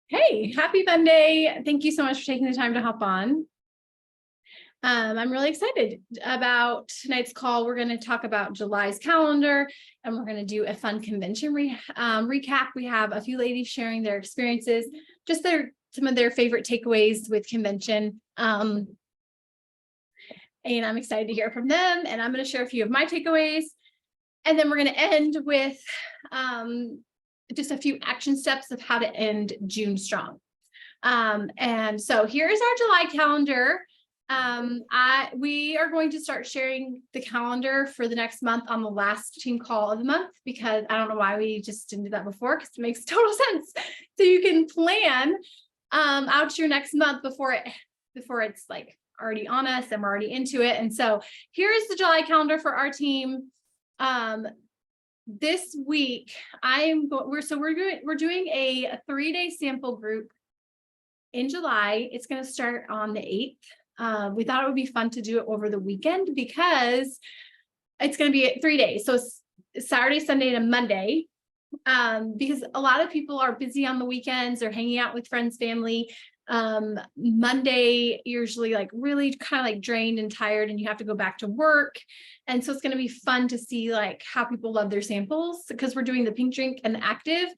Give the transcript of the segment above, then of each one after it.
Hey, happy Monday. Thank you so much for taking the time to hop on. I'm really excited about tonight's call. We're going to talk about July's calendar, and we're going to do a fun convention recap. We have a few ladies sharing their experiences, just some of their favorite takeaways with convention. And I'm excited to hear from them, and I'm going to share a few of my takeaways. And then we're going to end with just a few action steps of how to end June strong. And so here's our July calendar. We are going to start sharing the calendar for the next month on the last team call of the month, because I don't know why we just didn't do that before, because it makes total sense. So you can plan out your next month before it's like already on us and we're already into it. And so here's the July calendar for our team. This week we're doing a 3-day sample group in July. It's going to start on the 8th. We thought it would be fun to do it over the weekend because it's going to be 3 days. So it's Saturday, Sunday, and Monday. Because a lot of people are busy on the weekends or hanging out with friends, family. Monday, usually like really kind of like drained and tired, and you have to go back to work. And so it's going to be fun to see like how people love their samples, because we're doing the pink drink and the active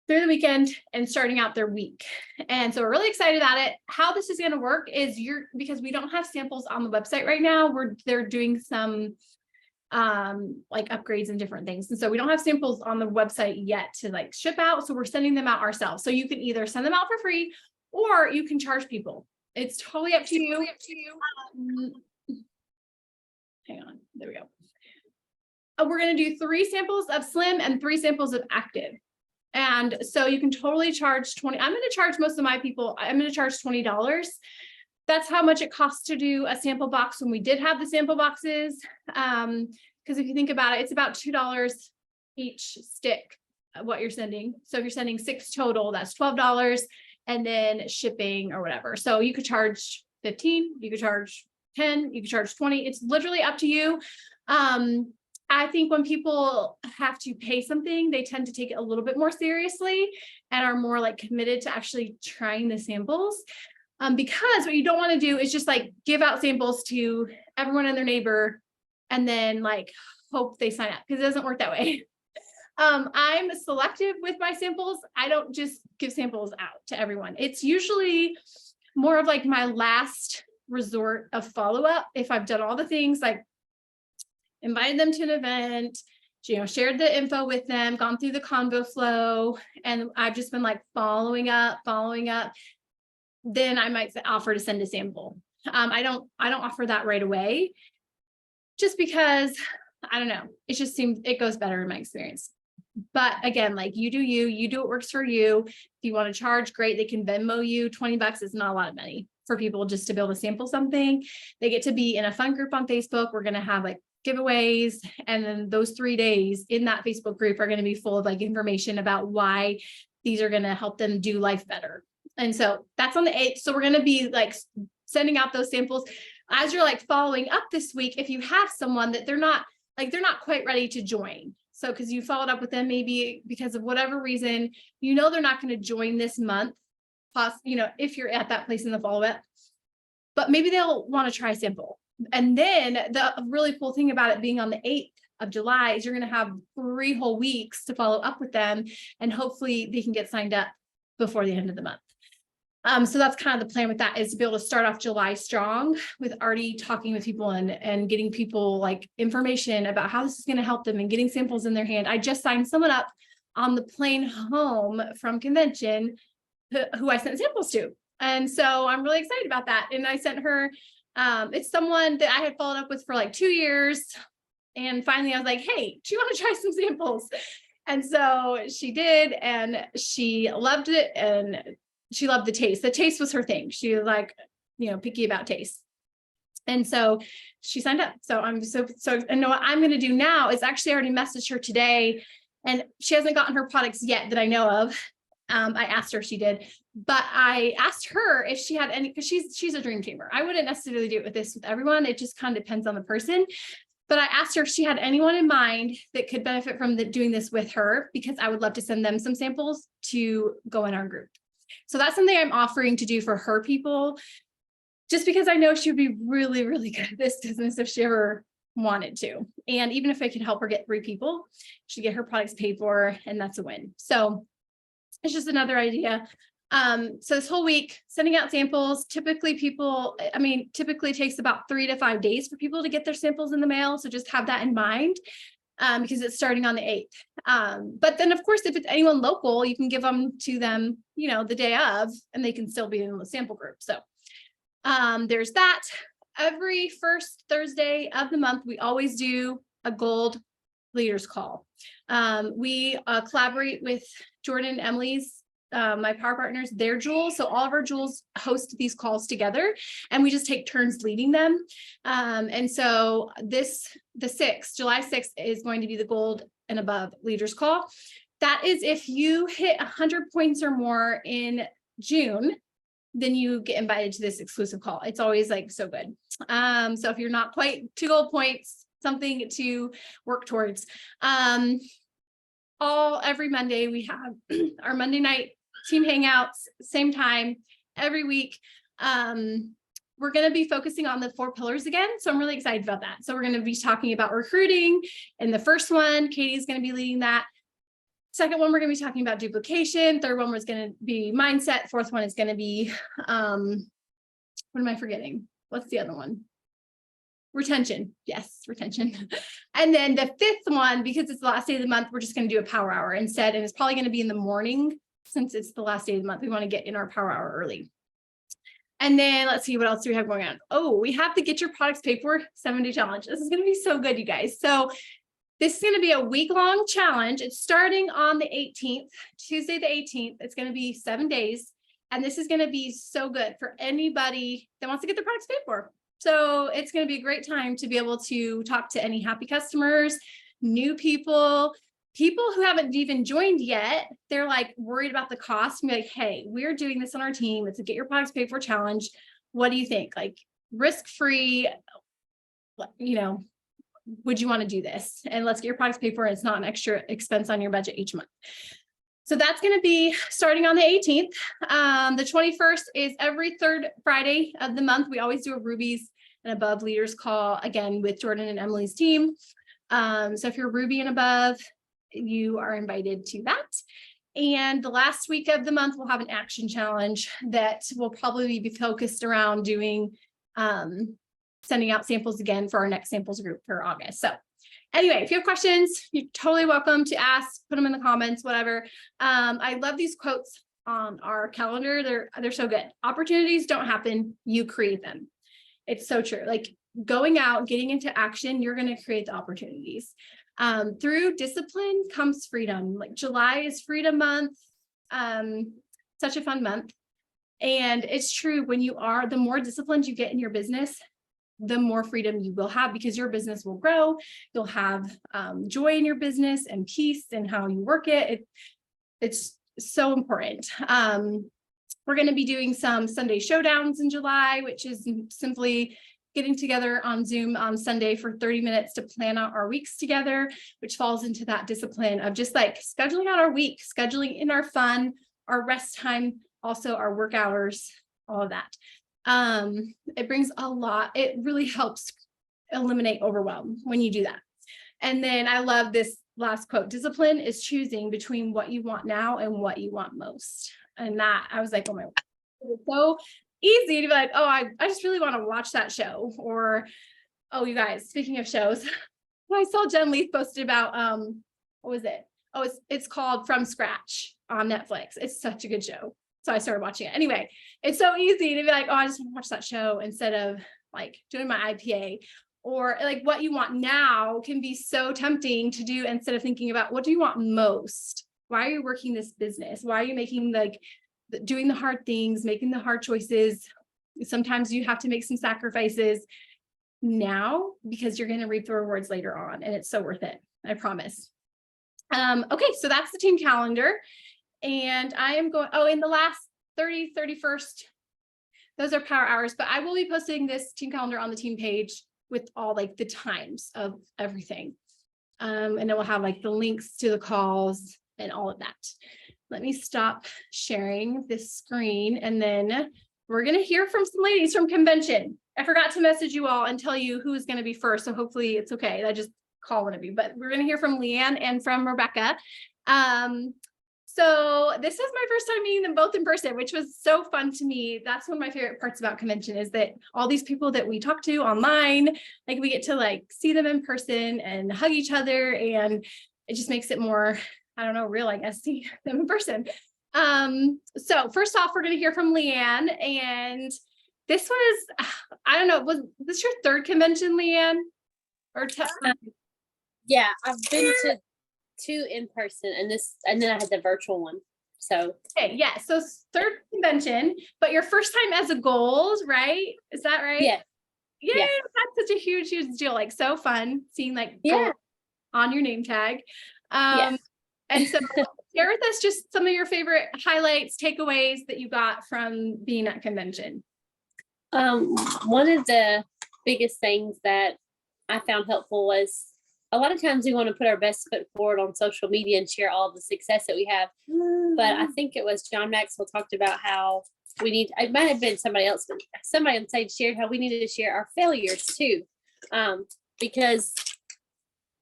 through the weekend and starting out their week. And so we're really excited about it. How this is going to work is because we don't have samples on the website right now, they're doing some like upgrades and different things. And so we don't have samples on the website yet to like ship out. So we're sending them out ourselves. So you can either send them out for free or you can charge people. It's totally up to you. Hang on, there we go. We're going to do 3 samples of slim and 3 samples of active. And so you can totally charge $20. I'm going to charge most of my people. I'm going to charge $20. That's how much it costs to do a sample box when we did have the sample boxes. Because if you think about it, it's about $2 each stick, what you're sending. So if you're sending 6 total, that's $12, and then shipping or whatever. So you could charge 15, you could charge 10, you could charge 20. It's literally up to you. I think when people have to pay something, they tend to take it a little bit more seriously and are more like committed to actually trying the samples. Because what you don't want to do is just like give out samples to everyone and their neighbor and then like hope they sign up, because it doesn't work that way. I'm selective with my samples. I don't just give samples out to everyone. It's usually more of like my last resort of follow-up. If I've done all the things, like invited them to an event, shared the info with them, gone through the convo flow, and I've just been like following up, then I might offer to send a sample. I don't offer that right away, just because I don't know. It just seems it goes better in my experience. But again, like you do what works for you. If you want to charge, great. They can Venmo you. $20 is not a lot of money for people just to be able to sample something. They get to be in a fun group on Facebook. We're going to have like giveaways. And then those 3 days in that Facebook group are going to be full of like information about why these are going to help them do life better. And so that's on the 8th. So we're going to be like sending out those samples as you're like following up this week. If you have someone that they're not quite ready to join. So, because you followed up with them, maybe because of whatever reason, they're not going to join this month, if you're at that place in the follow-up, but maybe they'll want to try a sample. And then the really cool thing about it being on the 8th of July is you're going to have 3 whole weeks to follow up with them, and hopefully they can get signed up before the end of the month. So that's kind of the plan with that, is to be able to start off July strong with already talking with people and getting people like information about how this is going to help them and getting samples in their hand. I just signed someone up on the plane home from convention who I sent samples to. And so I'm really excited about that. And I sent her, it's someone that I had followed up with for like 2 years. And finally I was like, hey, do you want to try some samples? And so she did, and she loved it. And she loved the taste. The taste was her thing. She was like, picky about taste. And so she signed up. So I'm so, and what I'm going to do now is actually already messaged her today, and she hasn't gotten her products yet that I know of. I asked her if she did, but I asked her if she had any, because she's a dream teamer. I wouldn't necessarily do it with everyone. It just kind of depends on the person. But I asked her if she had anyone in mind that could benefit from doing this with her, because I would love to send them some samples to go in our group. So that's something I'm offering to do for her people, just because I know she would be really, really good at this business if she ever wanted to. And even if I could help her get 3 people, she'd get her products paid for, and that's a win. So it's just another idea. So this whole week, sending out samples, typically it takes about 3 to 5 days for people to get their samples in the mail. So just have that in mind, because it's starting on the 8th. But then of course, if it's anyone local, you can give them to them, the day of, and they can still be in the sample group. So there's that. Every first Thursday of the month, we always do a gold leaders call. We collaborate with Jordan and Emily's, my power partners, their jewels. So all of our jewels host these calls together, and we just take turns leading them. And so July 6th is going to be the gold and above leaders call. That is if you hit 100 points or more in June, then you get invited to this exclusive call. It's always like so good. So if you're not quite 2 gold points, something to work towards. Every Monday we have our Monday night team hangouts, same time every week. We're going to be focusing on the 4 pillars again. So I'm really excited about that. So we're going to be talking about recruiting. And the first one, Katie's going to be leading that. Second one, we're going to be talking about duplication. Third one was going to be mindset. Fourth one is going to be, what am I forgetting? What's the other one? Retention. Yes, retention. And then the 5th one, because it's the last day of the month, we're just going to do a power hour instead. And it's probably going to be in the morning since it's the last day of the month. We want to get in our power hour early. And then let's see, what else do we have going on? Oh, we have the Get Your Products Paid For 7-day challenge. This is going to be so good, you guys. So this is going to be a week-long challenge. It's starting on the 18th, Tuesday the 18th. It's going to be 7 days. And this is going to be so good for anybody that wants to get their products paid for. So it's going to be a great time to be able to talk to any happy customers, new people who haven't even joined yet. They're like worried about the cost and be like, hey, we're doing this on our team. It's a Get Your Products Paid For challenge. What do you think? Like risk-free, would you want to do this? And let's get your products paid for. It's not an extra expense on your budget each month. So that's going to be starting on the 18th. The 21st is every 3rd Friday of the month. We always do a Rubies and Above leaders call, again, with Jordan and Emily's team. So if you're Ruby and above, you are invited to that. And the last week of the month, we'll have an action challenge that will probably be focused around doing, sending out samples again for our next samples group for August. So anyway, if you have questions, you're totally welcome to ask, put them in the comments, whatever. I love these quotes on our calendar. They're so good. Opportunities don't happen, you create them. It's so true. Like going out, getting into action, you're going to create the opportunities. Through discipline comes freedom. Like July is Freedom Month. Such a fun month. And it's true, when the more disciplined you get in your business, the more freedom you will have, because your business will grow. You'll have joy in your business and peace in how you work it. It's so important. We're going to be doing some Sunday showdowns in July, which is simply getting together on Zoom on Sunday for 30 minutes to plan out our weeks together, which falls into that discipline of just like scheduling out our week, scheduling in our fun, our rest time, also our work hours, all of that. It brings a lot. It really helps eliminate overwhelm when you do that. And then I love this last quote: discipline is choosing between what you want now and what you want most. And that, I was like, oh my God, it's so easy to be like, oh, I just really want to watch that show. Or, oh, you guys, speaking of shows, I saw Jen Leith posted about, what was it? Oh, it's called From Scratch on Netflix. It's such a good show. So I started watching it. Anyway, it's so easy to be like, oh, I just want to watch that show instead of like doing my IPA. Or like what you want now can be so tempting to do instead of thinking about what do you want most? Why are you working this business? Why are you making doing the hard things, making the hard choices? Sometimes you have to make some sacrifices now because you're going to reap the rewards later on. And it's so worth it. I promise. Okay, so that's the team calendar. And I am going, in the last 31st, those are power hours, but I will be posting this team calendar on the team page with all like the times of everything. And it will have like the links to the calls and all of that. Let me stop sharing this screen, and then we're going to hear from some ladies from convention. I forgot to message you all and tell you who's going to be first, so hopefully it's okay. I just call one of you, but we're going to hear from Leanne and from Rebecca. So this is my first time meeting them both in person, which was so fun to me. That's one of my favorite parts about convention, is that all these people that we talk to online, like we get to like see them in person and hug each other, and it just makes it more, I don't know, real, I guess, see them in person. So first off, we're going to hear from Leanne, and this was, I don't know, was this your third convention, Leanne? Or yeah, I've been to 2 in person, and then I had the virtual one. So okay, yeah, so third convention, but your first time as a gold, right? Is that right? yeah. Yeah, that's such a huge deal. Like, so fun seeing like Yeah. on your name tag. Yes. And so share with us just some of your favorite highlights, takeaways that you got from being at convention. One of the biggest things that I found helpful was, a lot of times we want to put our best foot forward on social media and share all the success that we have. But I think it was John Maxwell talked about how we need, it might have been somebody else, but somebody on stage shared how we needed to share our failures too. Because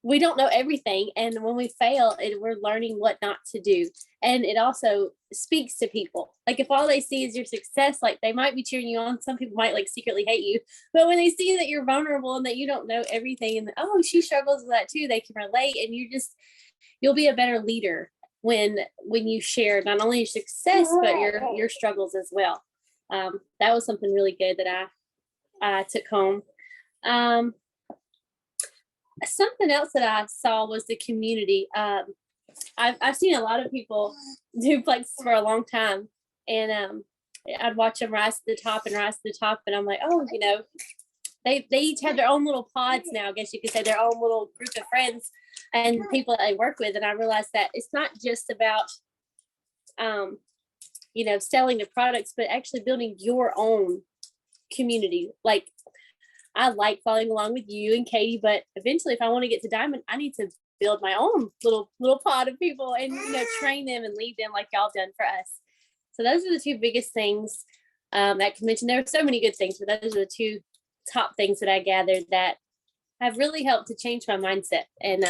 we don't know everything. And when we fail, we're learning what not to do. And it also speaks to people. Like, if all they see is your success, like, they might be cheering you on. Some people might like secretly hate you, but when they see that you're vulnerable and that you don't know everything, and oh, she struggles with that too, they can relate. And you'll be a better leader when you share not only your success, but your struggles as well. That was something really good that I took home. Something else that I saw was the community. I've seen a lot of people do plexus for a long time, and I'd watch them rise to the top, and I'm like, oh, they each have their own little pods now, I guess you could say, their own little group of friends and people that they work with. And I realized that it's not just about selling the products, but actually building your own community. Like, I like following along with you and Katie, but eventually, if I want to get to Diamond, I need to build my own little pod of people and train them and lead them like y'all done for us. So those are the 2 biggest things at convention. There were so many good things, but those are the 2 top things that I gathered that have really helped to change my mindset and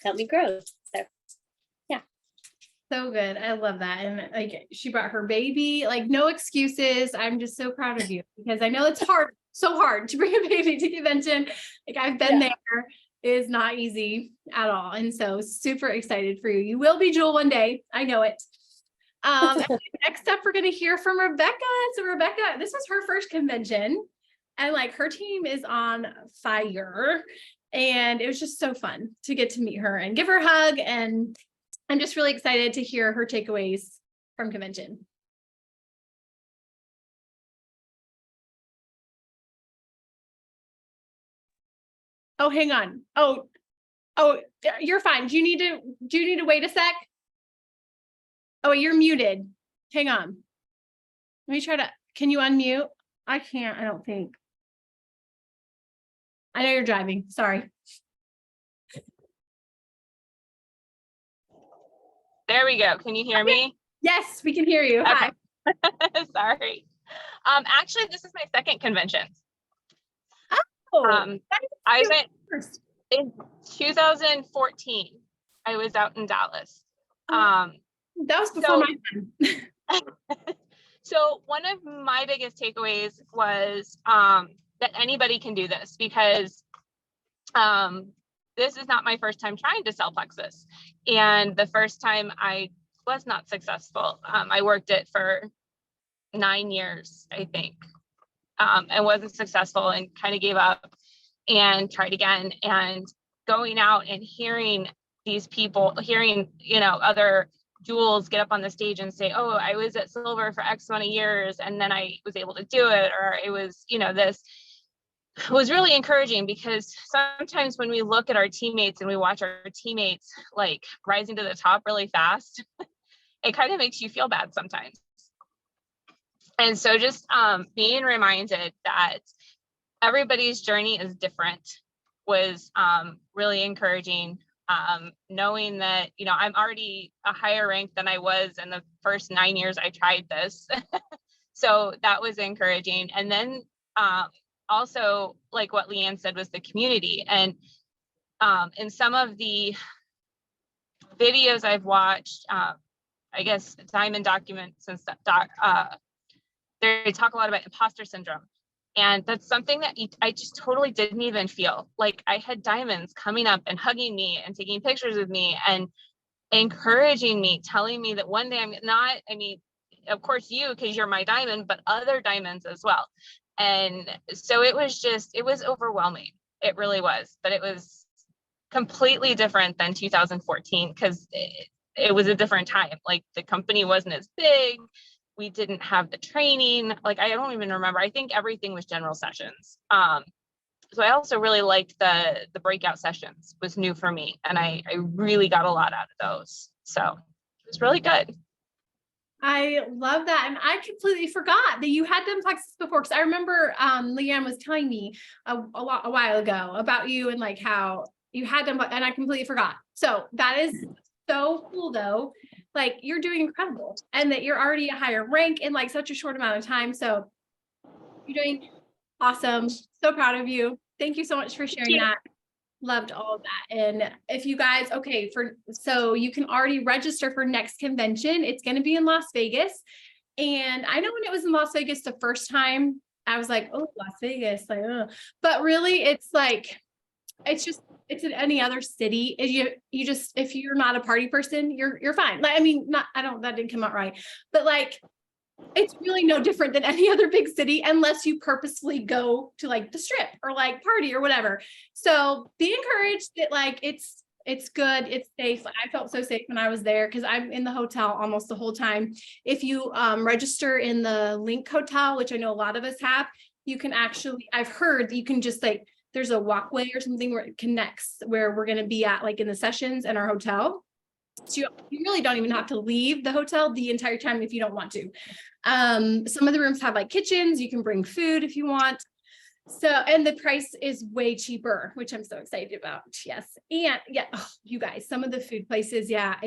help me grow. So yeah. So good. I love that. And like, she brought her baby, like, no excuses. I'm just so proud of you, because I know it's hard, so hard to bring a baby to convention. Like, I've been there. It is not easy at all. And so super excited for you. You will be Jewel one day. I know it. Next up, we're going to hear from Rebecca. So Rebecca, this was her first convention, and like, her team is on fire, and it was just so fun to get to meet her and give her a hug. And I'm just really excited to hear her takeaways from convention. Oh, hang on. Oh, you're fine. Do you need to wait a sec? Oh, you're muted. Hang on. Let me try to, can you unmute? I can't, I don't think. I know you're driving. Sorry. There we go. Can you hear me? Yes, we can hear you. Okay. Hi. Sorry. Actually, this is my second convention. Oh, I went first in 2014. I was out in Dallas. That was before my time. So one of my biggest takeaways was that anybody can do this, because this is not my first time trying to sell plexus. And the first time I was not successful. I worked it for 9 years, I think, and wasn't successful, and kind of gave up and tried again. And going out and hearing these people, hearing, other jewels get up on the stage and say, oh, I was at silver for X amount of years, and then I was able to do it, or it was, this was really encouraging, because sometimes when we look at our teammates and we watch our teammates like rising to the top really fast, it kind of makes you feel bad sometimes. And so just being reminded that everybody's journey is different was really encouraging knowing that, you know, I'm already a higher rank than I was in the first 9 years I tried this. So that was encouraging. And then also, like what Leanne said, was the community. And in some of the videos I've watched, I guess Diamond documents and stuff, they talk a lot about imposter syndrome. And that's something that I just totally didn't even feel. Like, I had diamonds coming up and hugging me and taking pictures with me and encouraging me, telling me that one day I'm not, I mean, of course you, because you're my diamond, but other diamonds as well. And so it was overwhelming. It really was, but it was completely different than 2014 because it was a different time. Like, the company wasn't as big. We didn't have the training. Like, I don't even remember. I think everything was general sessions. So I also really liked the breakout sessions. Was new for me. And I really got a lot out of those. So it was really good. I love that. And I completely forgot that you had them Plexus before. Cause I remember Leanne was telling me a while ago about you and like how you had them, and I completely forgot. So that is so cool though. Like, you're doing incredible, and that you're already a higher rank in like such a short amount of time. So you're doing awesome. So proud of you. Thank you so much for sharing that. Loved all of that. And if you guys, okay, so you can already register for next convention. It's going to be in Las Vegas. And I know when it was in Las Vegas the first time, I was like, oh, Las Vegas, like, but really it's like, it's in any other city. You just, if you're not a party person, you're fine. Like, I mean, that didn't come out right, but like, it's really no different than any other big city unless you purposefully go to like the strip or like party or whatever. So be encouraged that like, it's good. It's safe. I felt so safe when I was there because I'm in the hotel almost the whole time. If you register in the Link Hotel, which I know a lot of us have, you can actually, I've heard that you can just like, there's a walkway or something where it connects where we're going to be at, like in the sessions in our hotel. So you really don't even have to leave the hotel the entire time if you don't want to. Some of the rooms have like kitchens. You can bring food if you want. So, and the price is way cheaper, which I'm so excited about. Yes. And yeah, you guys, some of the food places. Yeah.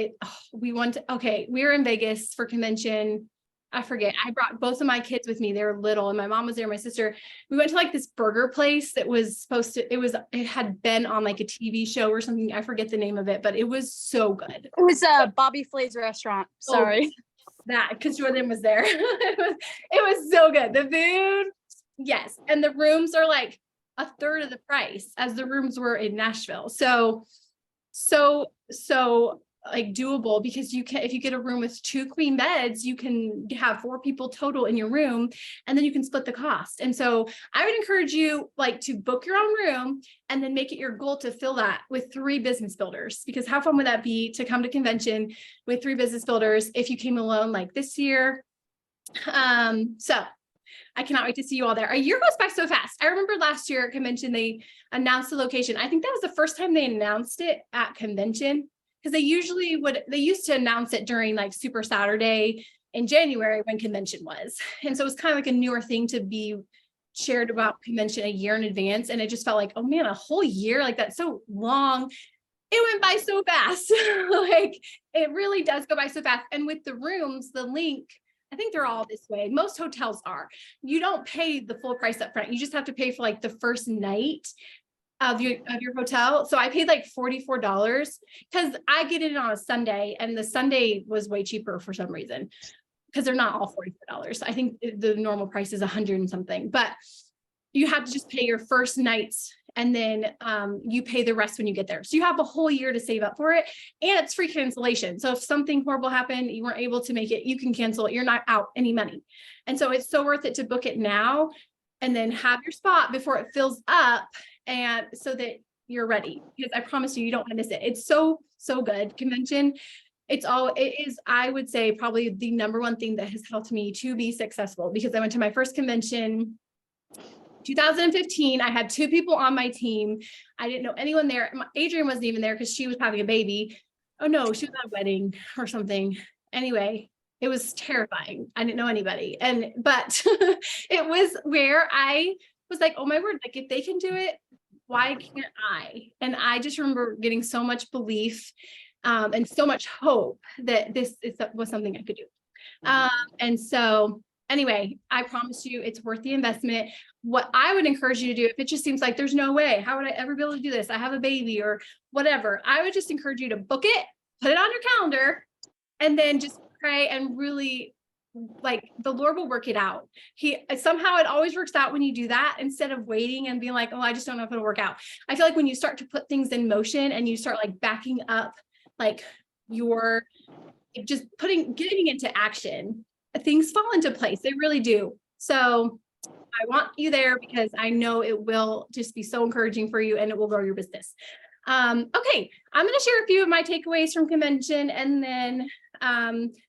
We were in Vegas for convention. I forget. I brought both of my kids with me. They were little and my mom was there, my sister. We went to like this burger place that was it had been on like a TV show or something. I forget the name of it, but it was so good. It was Bobby Flay's restaurant. Sorry. That, because Jordan was there. It was so good. The food, yes. And the rooms are like a third of the price as the rooms were in Nashville. So like doable, because if you get a room with 2 queen beds, you can have 4 people total in your room, and then you can split the cost. And so I would encourage you like to book your own room and then make it your goal to fill that with 3 business builders, because how fun would that be to come to convention with 3 business builders if you came alone like this year? So I cannot wait to see you all there. A year goes by so fast. I remember last year at convention, they announced the location. I think that was the first time they announced it at convention. Because they used to announce it during like Super Saturday in January when convention was. And so it was kind of like a newer thing to be shared about convention a year in advance. And it just felt like, oh man, a whole year, like that's so long. It went by so fast. Like, it really does go by so fast. And with the rooms, the Link, I think they're all this way. Most hotels are. You don't pay the full price up front. You just have to pay for like the first night of your hotel. So I paid like $44 because I get in on a Sunday, and the Sunday was way cheaper for some reason, because they're not all $44. I think the normal price is 100 and something, but you have to just pay your first nights, and then you pay the rest when you get there. So you have a whole year to save up for it, and it's free cancellation. So if something horrible happened, you weren't able to make it, you can cancel it. You're not out any money. And so it's so worth it to book it now and then have your spot before it fills up, and so that you're ready, because I promise you don't want to miss it. It's so good. Convention, it is, I would say, probably the number one thing that has helped me to be successful, because I went to my first convention 2015. I had 2 people on my team. I didn't know anyone there. Adrienne wasn't even there because she was having a baby. Oh no, she was at a wedding or something. Anyway, it was terrifying. I didn't know anybody. But it was where I was like, oh my word, like if they can do it, why can't I? And I just remember getting so much belief and so much hope that was something I could do. And so anyway, I promise you it's worth the investment. What I would encourage you to do, if it just seems like there's no way, how would I ever be able to do this? I have a baby or whatever. I would just encourage you to book it, put it on your calendar, and then just pray and really like the Lord will work it out. Somehow it always works out when you do that instead of waiting and being like, oh, I just don't know if it'll work out. I feel like when you start to put things in motion and you start like backing up, like you're just getting into action, things fall into place. They really do. So I want you there because I know it will just be so encouraging for you and it will grow your business. Okay, I'm going to share a few of my takeaways from convention and then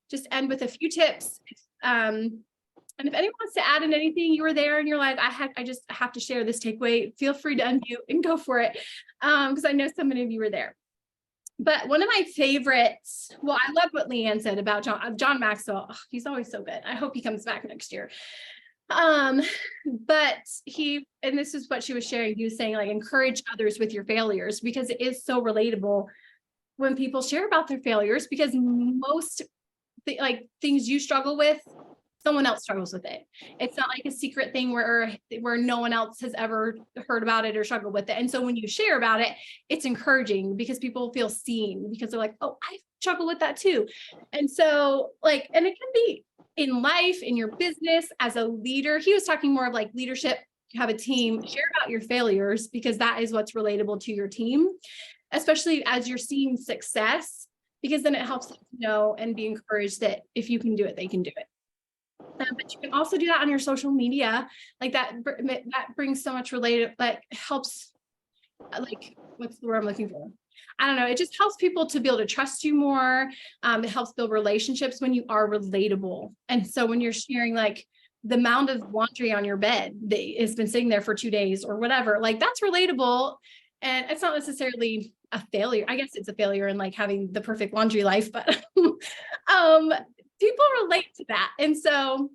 just end with a few tips. And if anyone wants to add in anything, you were there and you're like, I just have to share this takeaway, feel free to unmute and go for it. Because I know so many of you were there. But one of my favorites, well, I love what Leanne said about John Maxwell. Oh, he's always so good. I hope he comes back next year. But and this is what she was sharing, he was saying like, encourage others with your failures, because it is so relatable when people share about their failures, because most things you struggle with, someone else struggles with it. It's not like a secret thing where no one else has ever heard about it or struggled with it. And so when you share about it, it's encouraging because people feel seen, because they're like, oh, I struggle with that too. And so and it can be in life, in your business, as a leader. He was talking more of like leadership. You have a team, share about your failures, because that is what's relatable to your team, especially as you're seeing success, because then it helps them know and be encouraged that if you can do it, they can do it. But you can also do that on your social media. Like that brings so much related, helps, what's the word I'm looking for? I don't know. It just helps people to be able to trust you more. It helps build relationships when you are relatable. And so when you're sharing the amount of laundry on your bed that has been sitting there for 2 days or whatever, that's relatable. And it's not necessarily a failure. I guess it's a failure in having the perfect laundry life, but people relate to that. And so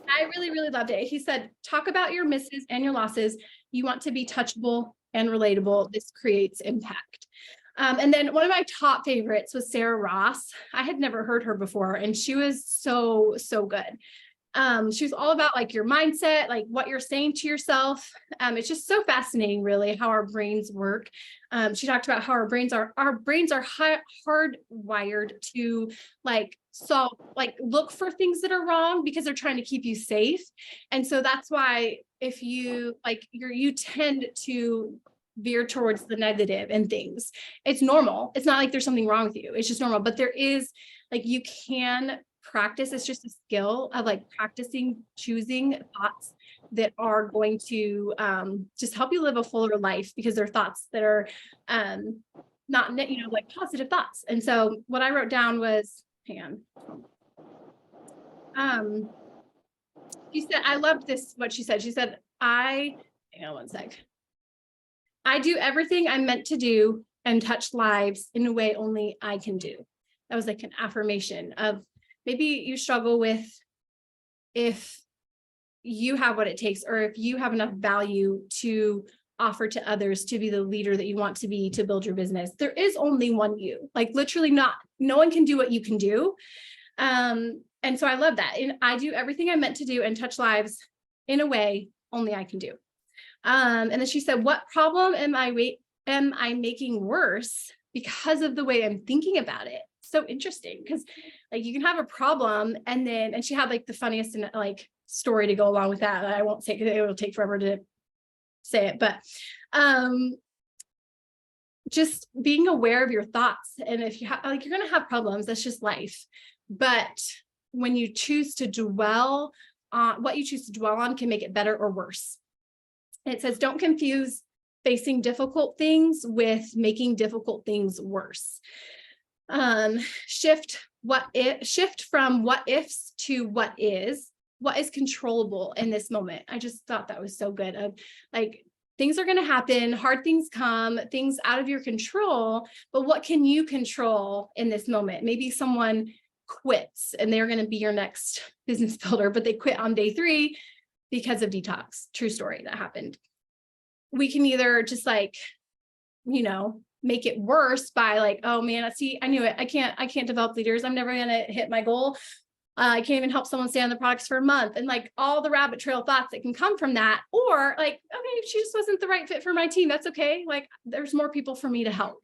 I really, really loved it. He said, talk about your misses and your losses. You want to be touchable and relatable. This creates impact. And then one of my top favorites was Sarah Ross. I had never heard her before, and she was so, so good. She was all about your mindset, what you're saying to yourself. It's just so fascinating, really, how our brains work. She talked about how our brains are hardwired to look for things that are wrong because they're trying to keep you safe. And so that's why if you you tend to veer towards the negative and things. It's normal. It's not like there's something wrong with you. It's just normal. But there is you can practice. It's just a skill of practicing choosing thoughts that are going to just help you live a fuller life, because they're thoughts that are not positive thoughts. And so what I wrote down was, hang on. She said, I loved this, what she said. She said, hang on one sec. I do everything I'm meant to do and touch lives in a way only I can do. That was an affirmation of maybe you struggle with if you have what it takes, or if you have enough value to offer to others to be the leader that you want to be, to build your business. There is only one you, literally no one can do what you can do. And so I love that. And I do everything I'm meant to do and touch lives in a way only I can do. And then she said, what problem am I making worse because of the way I'm thinking about it? So interesting, because you can have a problem and she had the funniest story to go along with that. I won't say it, it will take forever to say it, but just being aware of your thoughts. And if you have you're going to have problems, that's just life. But when you choose to dwell on what you choose to dwell on can make it better or worse. And it says, don't confuse facing difficult things with making difficult things worse. Shift from what ifs to what is controllable in this moment. I just thought that was so good. Of things are going to happen, hard things come, things out of your control, but what can you control in this moment? Maybe someone quits and they're going to be your next business builder, but they quit on day 3 because of detox. True story that happened. we can either just like, make it worse by like, oh man, I knew it. I can't develop leaders. I'm never going to hit my goal. I can't even help someone stay on the products for a month, and like all the rabbit trail thoughts that can come from that. Or like, okay, she just wasn't the right fit for my team. That's okay. Like there's more people for me to help.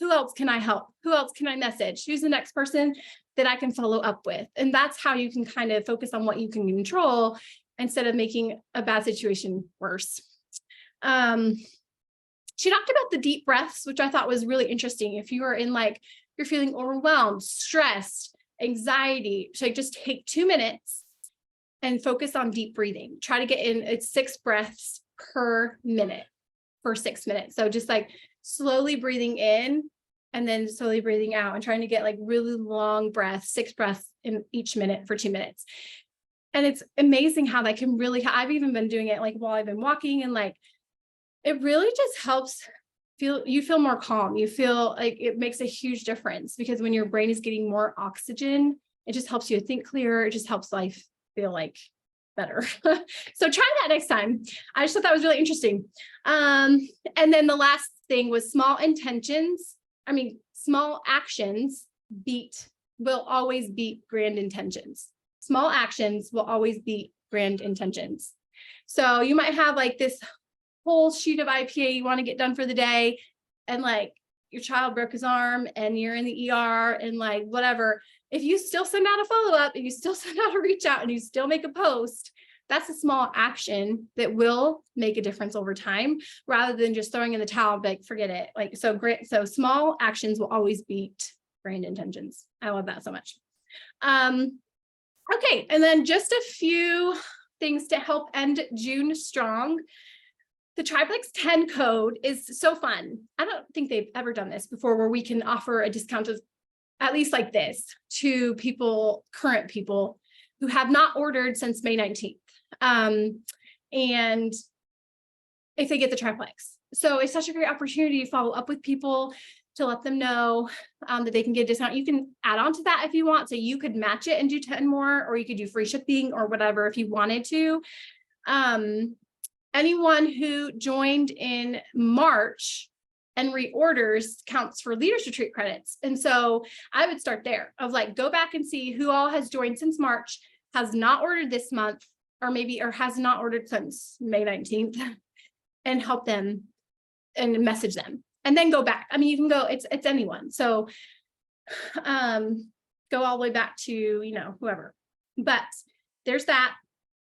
Who else can I help? Who else can I message? Who's the next person that I can follow up with? And that's how you can kind of focus on what you can control instead of making a bad situation worse. She talked about the deep breaths, which I thought was really interesting. If you are in like, you're feeling overwhelmed, stressed, anxiety, so just take 2 minutes and focus on deep breathing. Try to get in, it's 6 breaths per minute for 6 minutes. So just like slowly breathing in and then slowly breathing out and trying to get like really long breaths, 6 breaths in each minute for 2 minutes. And it's amazing how that can really, I've even been doing it like while I've been walking, and like, it really just helps you feel more calm. You feel like it makes a huge difference, because when your brain is getting more oxygen, it just helps you think clearer. It just helps life feel like better. So try that next time. I just thought that was really interesting. And then the last thing was small actions will always beat grand intentions. Small actions will always beat grand intentions. So you might have like this whole sheet of IPA you want to get done for the day, and like your child broke his arm and you're in the ER and like whatever. If you still send out a follow-up and you still send out a reach out and you still make a post, that's a small action that will make a difference over time, rather than just throwing in the towel, like forget it. Like, so great. So small actions will always beat grand intentions. I love that so much. Okay. And then just a few things to help end June strong. The Triplex 10 code is so fun. I don't think they've ever done this before, where we can offer a discount of at least like this to current people who have not ordered since May 19th. And if they get the Triplex. So it's such a great opportunity to follow up with people, to let them know that they can get a discount. You can add on to that if you want. So you could match it and do 10 more, or you could do free shipping or whatever if you wanted to. Anyone who joined in March and reorders counts for Leaders Retreat credits. And so I would start there of like, go back and see who all has joined since March, has not ordered this month, or has not ordered since May 19th, and help them and message them, and then go back. I mean, you can go, it's anyone. So go all the way back to, whoever, but there's that.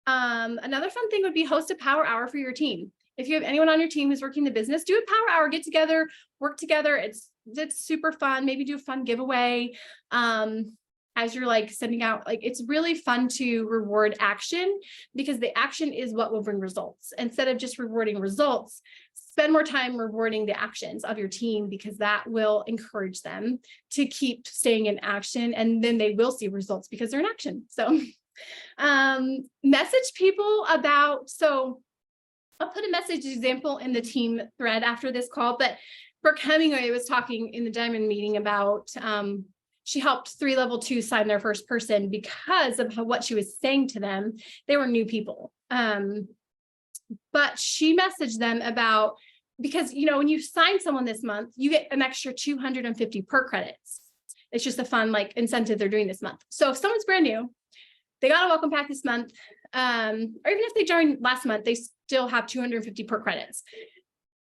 Another fun thing would be host a power hour for your team. If you have anyone on your team who's working the business, do a power hour, get together, work together. It's super fun. Maybe do a fun giveaway. As you're like sending out, like, it's really fun to reward action, because the action is what will bring results. Instead of just rewarding results, spend more time rewarding the actions of your team, because that will encourage them to keep staying in action, and then they will see results because they're in action. So message people about, so I'll put a message example in the team thread after this call, but Brooke Hemingway was talking in the Diamond meeting about, she helped 3 level 2 sign their first person because of what she was saying to them. They were new people. But she messaged them about, because, when you sign someone this month, you get an extra 250 per credits. It's just a fun like incentive they're doing this month. So if someone's brand new, they got a welcome pack this month, or even if they joined last month, they still have 250 per credits,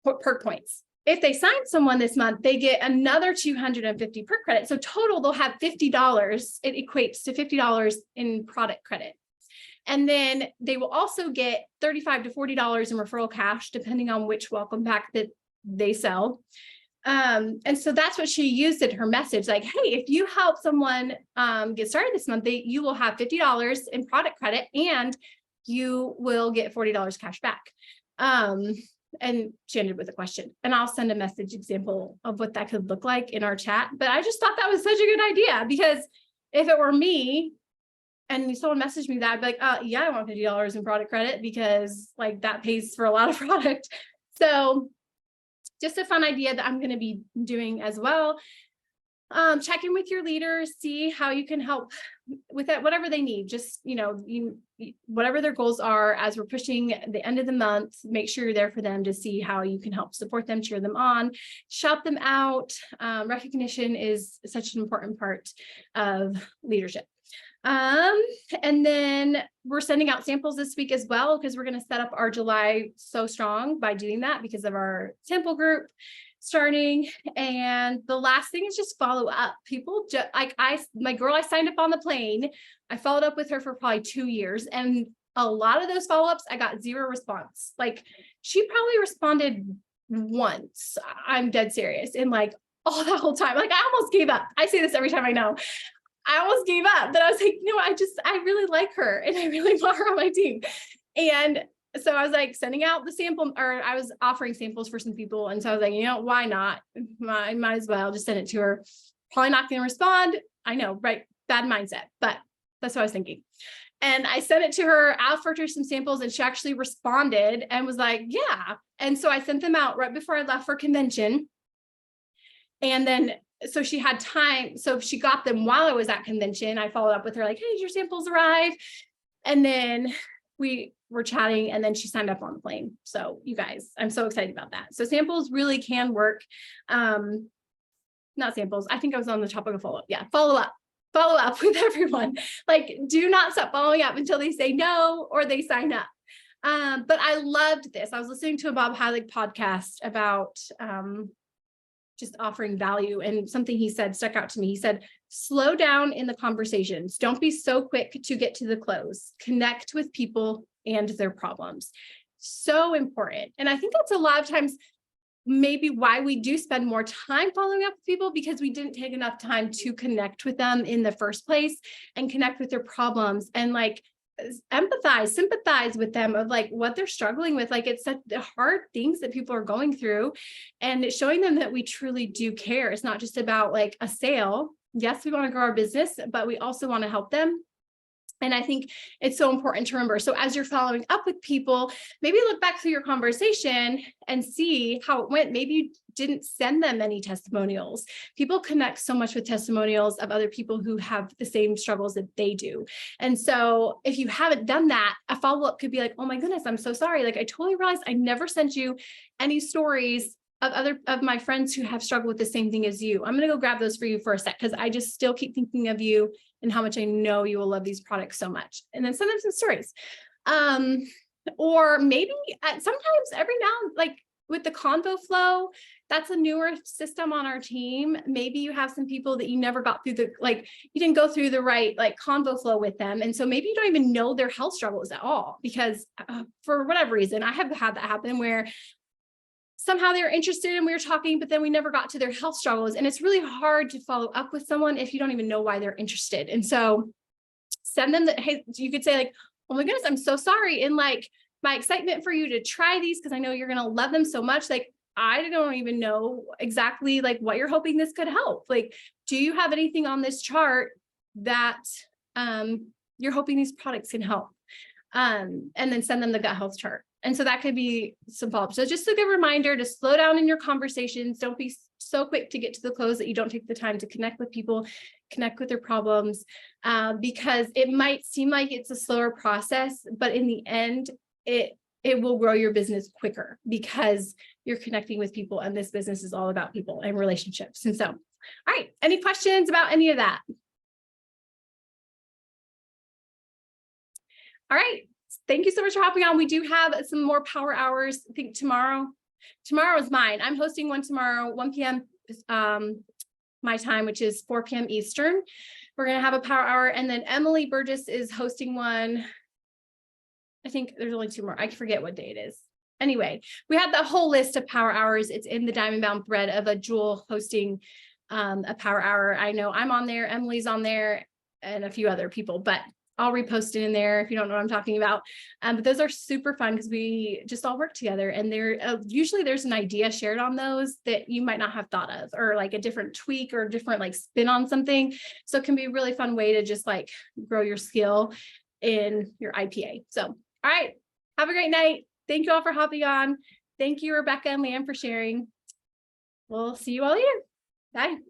per points. If they sign someone this month, they get another 250 per credit. So total, they'll have $50. It equates to $50 in product credit. And then they will also get $35 to $40 in referral cash, depending on which welcome pack that they sell. And so that's what she used in her message. Like, hey, if you help someone get started this month, you will have $50 in product credit, and you will get $40 cash back. And she ended with a question, and I'll send a message example of what that could look like in our chat. But I just thought that was such a good idea, because if it were me and someone messaged me that, I'd be like, yeah, I want $50 in product credit, because like that pays for a lot of product. So just a fun idea that I'm going to be doing as well. check in with your leaders, see how you can help with that, whatever they need. Just, whatever their goals are as we're pushing the end of the month, make sure you're there for them to see how you can help support them, cheer them on, shout them out. Recognition is such an important part of leadership. And then we're sending out samples this week as well, because we're going to set up our July so strong by doing that because of our sample group starting. And the last thing is just follow up. People just like my girl, I signed up on the plane. I followed up with her for probably 2 years. And a lot of those follow-ups, I got 0 response. Like she probably responded once. I'm dead serious. And like all that whole time, like I almost gave up. I say this every time I know. I almost gave up, but I was like, I really like her and I really want her on my team. And so I was like sending out the sample, or I was offering samples for some people. And so I was like, why not? Might as well just send it to her. Probably not going to respond. I know, right? Bad mindset, but that's what I was thinking. And I sent it to her, offered her some samples, and she actually responded and was like, yeah. And so I sent them out right before I left for convention. And then so she had time. So she got them while I was at convention. I followed up with her like, hey, did your samples arrive? And then we were chatting, and then she signed up on the plane. So you guys, I'm so excited about that. So samples really can work. Not samples. I think I was on the topic of follow-up. Yeah, follow up with everyone. Like, do not stop following up until they say no or they sign up. But I loved this. I was listening to a Bob Heilig podcast about just offering value, and something he said stuck out to me. He said, slow down in the conversations. Don't be so quick to get to the close. Connect with people and their problems. So important. And I think that's a lot of times maybe why we do spend more time following up with people, because we didn't take enough time to connect with them in the first place and connect with their problems and like empathize, sympathize with them of like what they're struggling with. Like it's such hard things that people are going through, and showing them that we truly do care. It's not just about like a sale. Yes, we want to grow our business, but we also want to help them. And I think it's so important to remember. So as you're following up with people, maybe look back through your conversation and see how it went. Maybe you didn't send them any testimonials. People connect so much with testimonials of other people who have the same struggles that they do. And so if you haven't done that, a follow-up could be like, oh my goodness, I'm so sorry. Like I totally realized I never sent you any stories of my friends who have struggled with the same thing as you. I'm going to go grab those for you for a sec, because I just still keep thinking of you and how much I know you will love these products so much. And then send them some stories. Or maybe sometimes every now, like with the convo flow, that's a newer system on our team. Maybe you have some people that you never got through you didn't go through the right convo flow with them. And so maybe you don't even know their health struggles at all, because for whatever reason, I have had that happen where somehow they were interested and we were talking, but then we never got to their health struggles. And it's really hard to follow up with someone if you don't even know why they're interested. And so send them that, hey, you could say like, oh my goodness, I'm so sorry. And like my excitement for you to try these, because I know you're going to love them so much. Like, I don't even know exactly like what you're hoping this could help. Like, do you have anything on this chart that you're hoping these products can help? And then send them the gut health chart. And so that could be some follow-up. So just a good reminder to slow down in your conversations. Don't be so quick to get to the close that you don't take the time to connect with people, connect with their problems, because it might seem like it's a slower process, but in the end, it will grow your business quicker because you're connecting with people, and this business is all about people and relationships. And so, all right, any questions about any of that? All right. Thank you so much for hopping on. We do have some more power hours. I think tomorrow is mine. I'm hosting one tomorrow, 1 p.m. My time, which is 4 p.m. Eastern. We're going to have a power hour. And then Emily Burgess is hosting one. I think there's only 2 more. I forget what day it is. Anyway, we have the whole list of power hours. It's in the Diamond Bound thread of a Jewel hosting a power hour. I know I'm on there, Emily's on there, and a few other people, but I'll repost it in there if you don't know what I'm talking about. But those are super fun because we just all work together, and usually there's an idea shared on those that you might not have thought of, or like a different tweak or different like spin on something. So it can be a really fun way to just like grow your skill in your IPA. So, all right, have a great night. Thank you all for hopping on. Thank you, Rebecca and Leanne, for sharing. We'll see you all later. Bye.